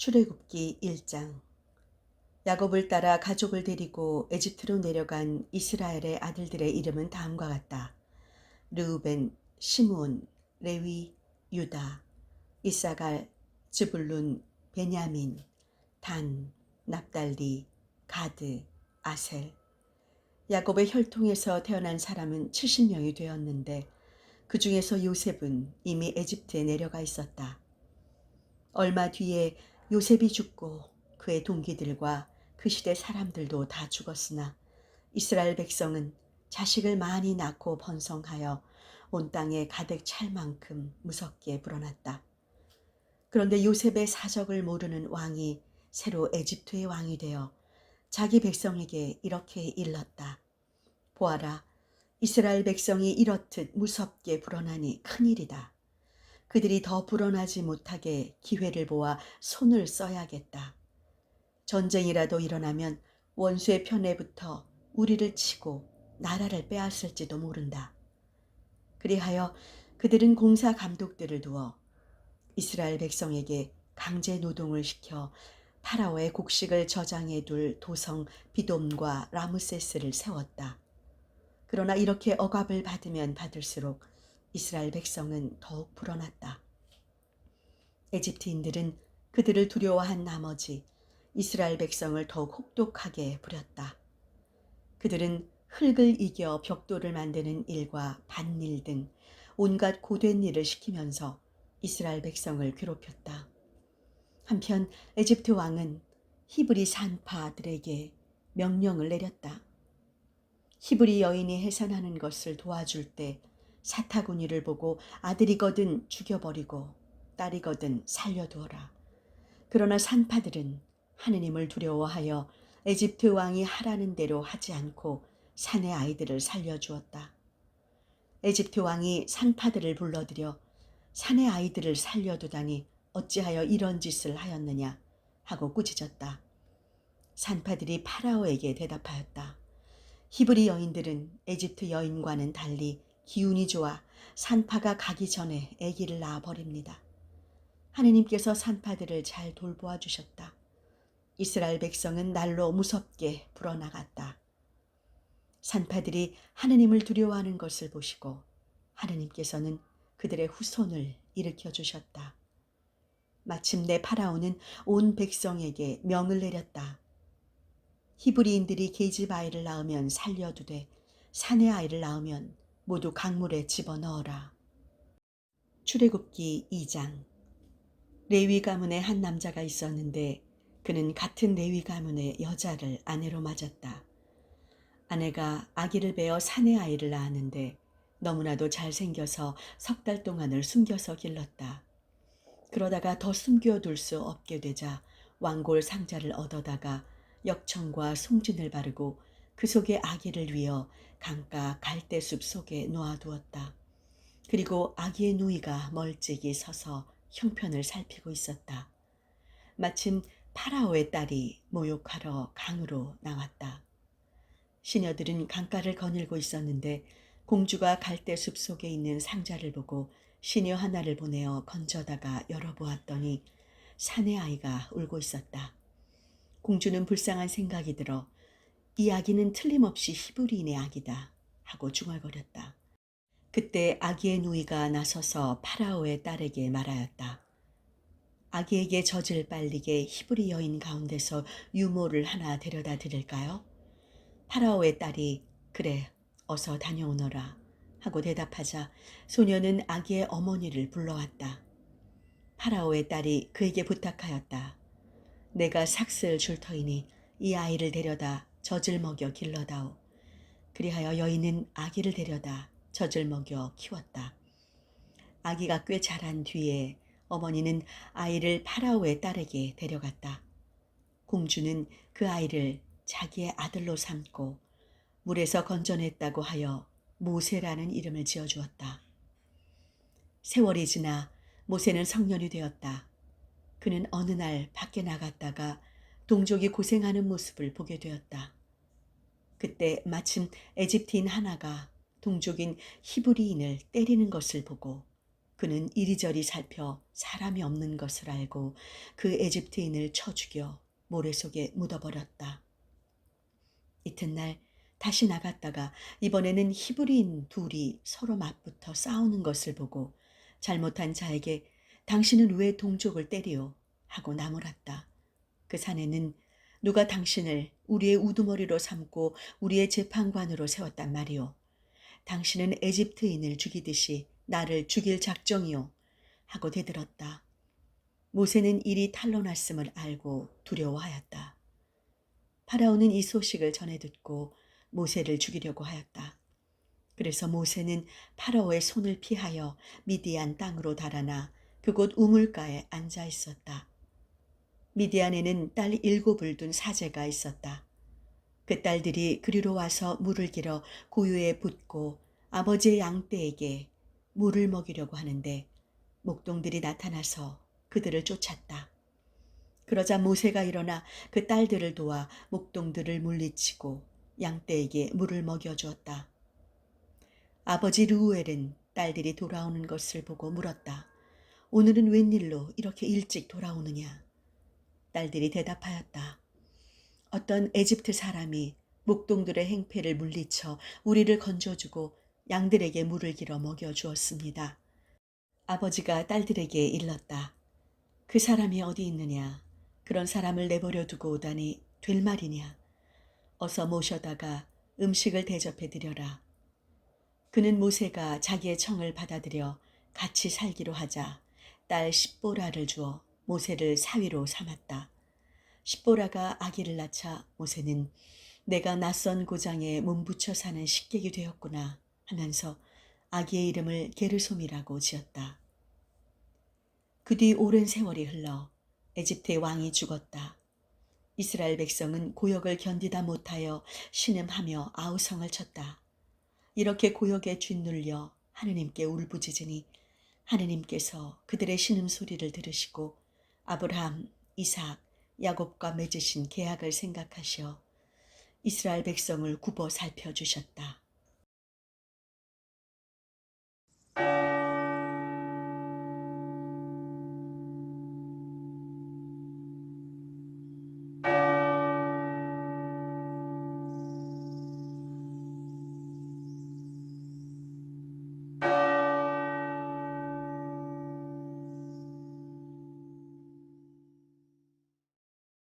출애굽기 1장. 야곱을 따라 가족을 데리고 에집트로 내려간 이스라엘의 아들들의 이름은 다음과 같다. 르우벤, 시므온, 레위, 유다, 이사갈, 즈불룬, 베냐민, 단, 납달리, 가드, 아셀. 야곱의 혈통에서 태어난 사람은 70명이 되었는데 그 중에서 요셉은 이미 에집트에 내려가 있었다. 얼마 뒤에 요셉이 죽고 그의 동기들과 그 시대 사람들도 다 죽었으나 이스라엘 백성은 자식을 많이 낳고 번성하여 온 땅에 가득 찰 만큼 무섭게 불어났다. 그런데 요셉의 사적을 모르는 왕이 새로 에집트의 왕이 되어 자기 백성에게 이렇게 일렀다. 보아라, 이스라엘 백성이 이렇듯 무섭게 불어나니 큰일이다. 그들이 더 불어나지 못하게 기회를 보아 손을 써야겠다. 전쟁이라도 일어나면 원수의 편에 붙어 우리를 치고 나라를 빼앗을지도 모른다. 그리하여 그들은 공사 감독들을 두어 이스라엘 백성에게 강제 노동을 시켜 파라오의 곡식을 저장해 둘 도성 비돔과 라무세스를 세웠다. 그러나 이렇게 억압을 받으면 받을수록 이스라엘 백성은 더욱 불어났다. 에집트인들은 그들을 두려워한 나머지 이스라엘 백성을 더욱 혹독하게 부렸다. 그들은 흙을 이겨 벽돌을 만드는 일과 밭일 등 온갖 고된 일을 시키면서 이스라엘 백성을 괴롭혔다. 한편 에집트 왕은 히브리 산파들에게 명령을 내렸다. 히브리 여인이 해산하는 것을 도와줄 때 사타구니를 보고 아들이거든 죽여버리고 딸이거든 살려두어라. 그러나 산파들은 하느님을 두려워하여 에집트 왕이 하라는 대로 하지 않고 산의 아이들을 살려주었다. 에집트 왕이 산파들을 불러들여 산의 아이들을 살려두다니 어찌하여 이런 짓을 하였느냐 하고 꾸짖었다. 산파들이 파라오에게 대답하였다. 히브리 여인들은 에집트 여인과는 달리 기운이 좋아 산파가 가기 전에 아기를 낳아버립니다. 하느님께서 산파들을 잘 돌보아 주셨다. 이스라엘 백성은 날로 무섭게 불어나갔다. 산파들이 하느님을 두려워하는 것을 보시고 하느님께서는 그들의 후손을 일으켜 주셨다. 마침내 파라오는 온 백성에게 명을 내렸다. 히브리인들이 계집 아이를 낳으면 살려두되 산의 아이를 낳으면 모두 강물에 집어넣어라. 출애굽기 2장. 레위 가문에 한 남자가 있었는데 그는 같은 레위 가문의 여자를 아내로 맞았다. 아내가 아기를 베어 사내 아이를 낳았는데 너무나도 잘생겨서 3달 동안을 숨겨서 길렀다. 그러다가 더 숨겨둘 수 없게 되자 왕골 상자를 얻어다가 역청과 송진을 바르고 그 속에 아기를 위어 강가 갈대숲 속에 놓아두었다. 그리고 아기의 누이가 멀찍이 서서 형편을 살피고 있었다. 마침 파라오의 딸이 모욕하러 강으로 나왔다. 시녀들은 강가를 거닐고 있었는데 공주가 갈대숲 속에 있는 상자를 보고 시녀 하나를 보내어 건져다가 열어보았더니 사내 아이가 울고 있었다. 공주는 불쌍한 생각이 들어 이 아기는 틀림없이 히브리인의 아기다 하고 중얼거렸다. 그때 아기의 누이가 나서서 파라오의 딸에게 말하였다. 아기에게 젖을 빨리게 히브리 여인 가운데서 유모를 하나 데려다 드릴까요? 파라오의 딸이 그래 어서 다녀오너라 하고 대답하자 소녀는 아기의 어머니를 불러왔다. 파라오의 딸이 그에게 부탁하였다. 내가 삭슬 줄 터이니 이 아이를 데려다 젖을 먹여 길러다오. 그리하여 여인은 아기를 데려다 젖을 먹여 키웠다. 아기가 꽤 자란 뒤에 어머니는 아이를 파라오의 딸에게 데려갔다. 공주는 그 아이를 자기의 아들로 삼고 물에서 건져냈다고 하여 모세라는 이름을 지어주었다. 세월이 지나 모세는 성년이 되었다. 그는 어느 날 밖에 나갔다가 동족이 고생하는 모습을 보게 되었다. 그때 마침 에집트인 하나가 동족인 히브리인을 때리는 것을 보고 그는 이리저리 살펴 사람이 없는 것을 알고 그 에집트인을 쳐 죽여 모래 속에 묻어버렸다. 이튿날 다시 나갔다가 이번에는 히브리인 둘이 서로 맞붙어 싸우는 것을 보고 잘못한 자에게 당신은 왜 동족을 때리오? 하고 나무랐다. 그 사내는 누가 당신을 우리의 우두머리로 삼고 우리의 재판관으로 세웠단 말이오. 당신은 에집트인을 죽이듯이 나를 죽일 작정이오. 하고 대들었다. 모세는 일이 탄로났음을 알고 두려워하였다. 파라오는 이 소식을 전해 듣고 모세를 죽이려고 하였다. 그래서 모세는 파라오의 손을 피하여 미디안 땅으로 달아나 그곳 우물가에 앉아 있었다. 미디안에는 딸 7을 둔 사제가 있었다. 그 딸들이 그리로 와서 물을 길어 고유에 붓고 아버지의 양떼에게 물을 먹이려고 하는데 목동들이 나타나서 그들을 쫓았다. 그러자 모세가 일어나 그 딸들을 도와 목동들을 물리치고 양떼에게 물을 먹여주었다. 아버지 르우엘은 딸들이 돌아오는 것을 보고 물었다. 오늘은 웬일로 이렇게 일찍 돌아오느냐? 딸들이 대답하였다. 어떤 에집트 사람이 목동들의 행패를 물리쳐 우리를 건져주고 양들에게 물을 길어 먹여주었습니다. 아버지가 딸들에게 일렀다. 그 사람이 어디 있느냐? 그런 사람을 내버려 두고 오다니 될 말이냐? 어서 모셔다가 음식을 대접해 드려라. 그는 모세가 자기의 청을 받아들여 같이 살기로 하자 딸 십보라를 주어 모세를 사위로 삼았다. 십보라가 아기를 낳자 모세는 내가 낯선 고장에 몸붙여 사는 식객이 되었구나 하면서 아기의 이름을 게르솜이라고 지었다. 그 뒤 오랜 세월이 흘러 에집트의 왕이 죽었다. 이스라엘 백성은 고역을 견디다 못하여 신음하며 아우성을 쳤다. 이렇게 고역에 짓눌려 하느님께 울부짖으니 하느님께서 그들의 신음소리를 들으시고 아브라함, 이삭, 야곱과 맺으신 계약을 생각하셔 이스라엘 백성을 굽어 살펴주셨다.